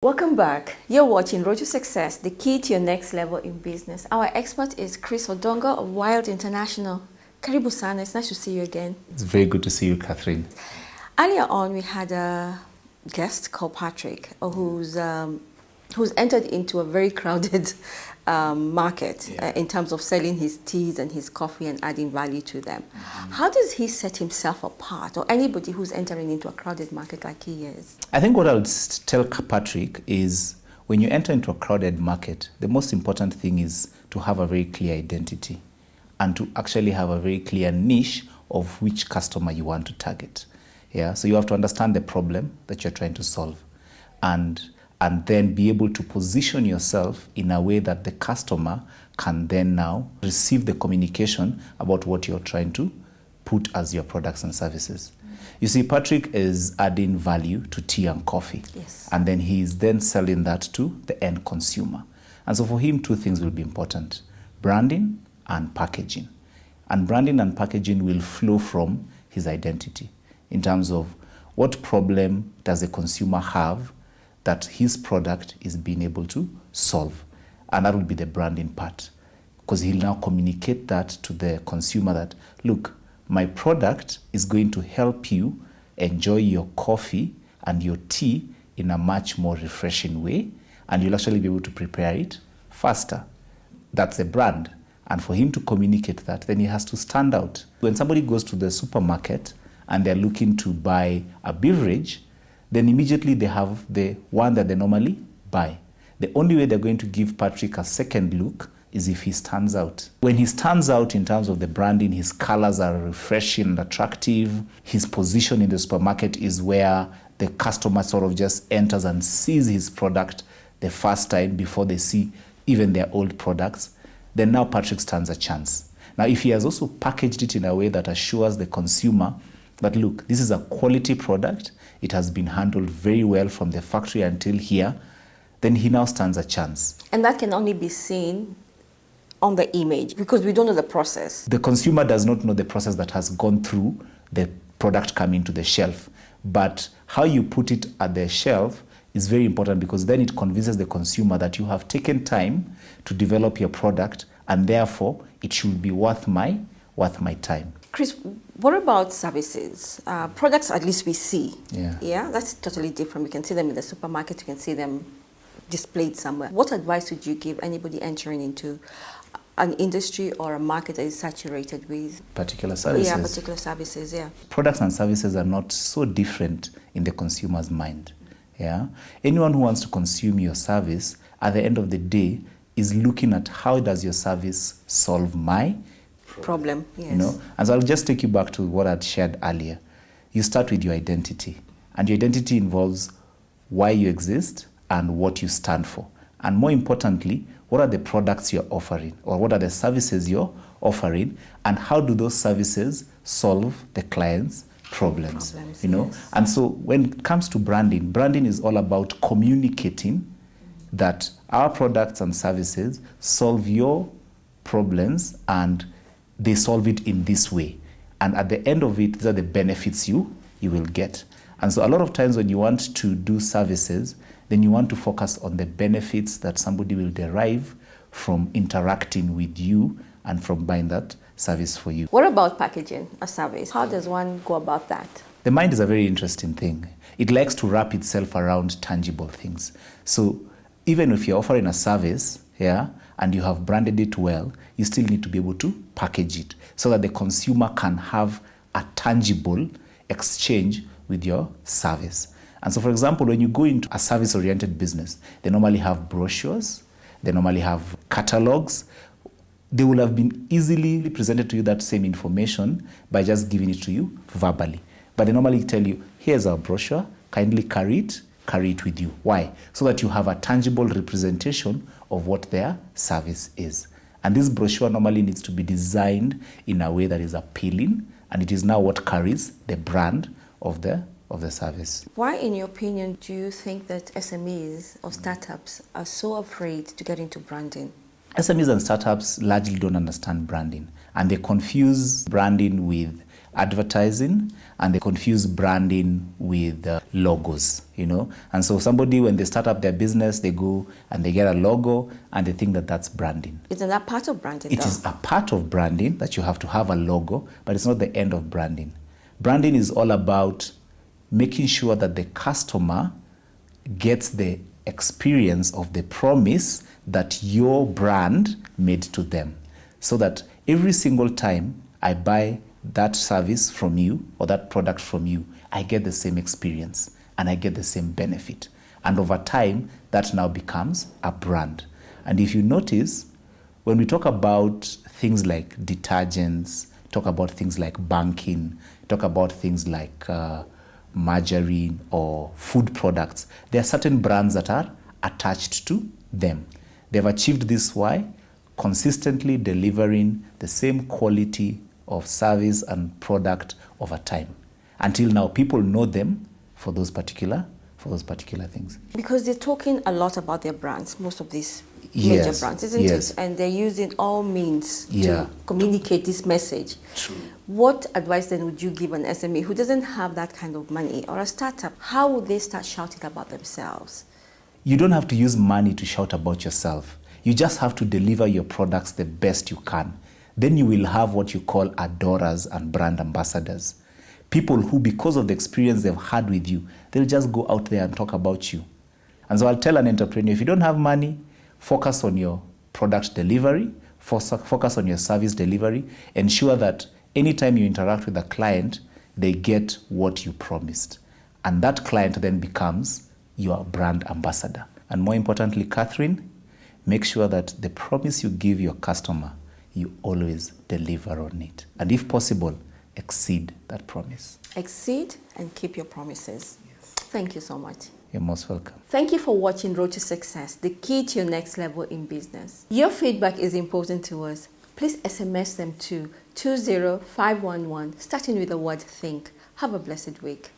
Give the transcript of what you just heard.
Welcome back. You're watching Road to Success, the key to your next level in business. Our expert is Chris Odonga of Wild International. Karibu sana, it's nice to see you again. It's very good to see you, Catherine. Earlier on, we had a guest called Patrick, who's entered into a very crowded market in terms of selling his teas and his coffee and adding value to them. How does he set himself apart, or anybody who's entering into a crowded market like he is? I think what I would tell Patrick is when you enter into a crowded market, the most important thing is to have a very clear identity and to actually have a very clear niche of which customer you want to target. Yeah, so you have to understand the problem that you're trying to solve and then be able to position yourself in a way that the customer can then now receive the communication about what you're trying to put as your products and services. You see, Patrick is adding value to tea and coffee. Yes. And then he is then selling that to the end consumer. And so for him, two things will be important: branding and packaging. And branding and packaging will flow from his identity in terms of what problem does the consumer have that his product is being able to solve. And that will be the branding part, because he'll now communicate that to the consumer that, look, my product is going to help you enjoy your coffee and your tea in a much more refreshing way, and you'll actually be able to prepare it faster. That's a brand. And for him to communicate that, then he has to stand out. When somebody goes to the supermarket and they're looking to buy a beverage, then immediately they have the one that they normally buy. The only way they're going to give Patrick a second look is if he stands out. When he stands out in terms of the branding, his colors are refreshing and attractive. His position in the supermarket is where the customer sort of just enters and sees his product the first time before they see even their old products. Then now Patrick stands a chance. Now, if he has also packaged it in a way that assures the consumer that, look, this is a quality product, it has been handled very well from the factory until here, then he now stands a chance. And that can only be seen on the image because we don't know the process. The consumer does not know the process that has gone through the product coming to the shelf. But how you put it at the shelf is very important, because then it convinces the consumer that you have taken time to develop your product and therefore it should be worth my time. Chris, what about services? Products, at least we see. Yeah, that's totally different. We can see them in the supermarket, we can see them displayed somewhere. What advice would you give anybody entering into an industry or a market that is saturated with particular services? Yeah, particular services, yeah. Products and services are not so different in the consumer's mind. Yeah, anyone who wants to consume your service at the end of the day is looking at how does your service solve my problem. Yes. You know, and so I'll just take you back to what I'd shared earlier. You start with your identity, and your identity involves why you exist and what you stand for, and more importantly, what are the products you're offering, or what are the services you're offering, and how do those services solve the client's problems, you know? Yes. And so when it comes to branding is all about communicating that our products and services solve your problems and they solve it in this way. And at the end of it, these are the benefits you will get. And so a lot of times when you want to do services, then you want to focus on the benefits that somebody will derive from interacting with you and from buying that service for you. What about packaging a service? How does one go about that? The mind is a very interesting thing. It likes to wrap itself around tangible things. So even if you're offering a service, and you have branded it well, you still need to be able to package it so that the consumer can have a tangible exchange with your service. And so, for example, when you go into a service-oriented business, they normally have brochures, they normally have catalogs. They will have been easily presented to you that same information by just giving it to you verbally. But they normally tell you, here's our brochure, kindly carry it with you. Why? So that you have a tangible representation of what their service is. And this brochure normally needs to be designed in a way that is appealing, and it is now what carries the brand of the service. Why, in your opinion, do you think that SMEs or startups are so afraid to get into branding? SMEs and startups largely don't understand branding, and they confuse branding with advertising, and they confuse branding with logos, you know. And so somebody, when they start up their business, they go and they get a logo and they think that that's branding. Isn't that part of branding? It is a part of branding that you have to have a logo, but it's not the end of branding. Branding is all about making sure that the customer gets the experience of the promise that your brand made to them, so that every single time I buy that service from you or that product from you, I get the same experience and I get the same benefit. And over time, that now becomes a brand. And if you notice, when we talk about things like detergents, talk about things like banking, talk about things like margarine or food products, there are certain brands that are attached to them. They've achieved this why? Consistently delivering the same quality of service and product over time. Until now, people know them for those particular things. Because they're talking a lot about their brands, most of these major brands, isn't it? And they're using all means to communicate this message. True. What advice then would you give an SME who doesn't have that kind of money, or a startup? How would they start shouting about themselves? You don't have to use money to shout about yourself. You just have to deliver your products the best you can. Then you will have what you call adorers and brand ambassadors. People who, because of the experience they've had with you, they'll just go out there and talk about you. And so I'll tell an entrepreneur, if you don't have money, focus on your product delivery, focus on your service delivery, ensure that anytime you interact with a client, they get what you promised. And that client then becomes your brand ambassador. And more importantly, Catherine, make sure that the promise you give your customer, you always deliver on it. And if possible, exceed that promise. Exceed and keep your promises. Yes. Thank you so much. You're most welcome. Thank you for watching Road to Success, the key to your next level in business. Your feedback is important to us. Please SMS them to 20511, starting with the word think. Have a blessed week.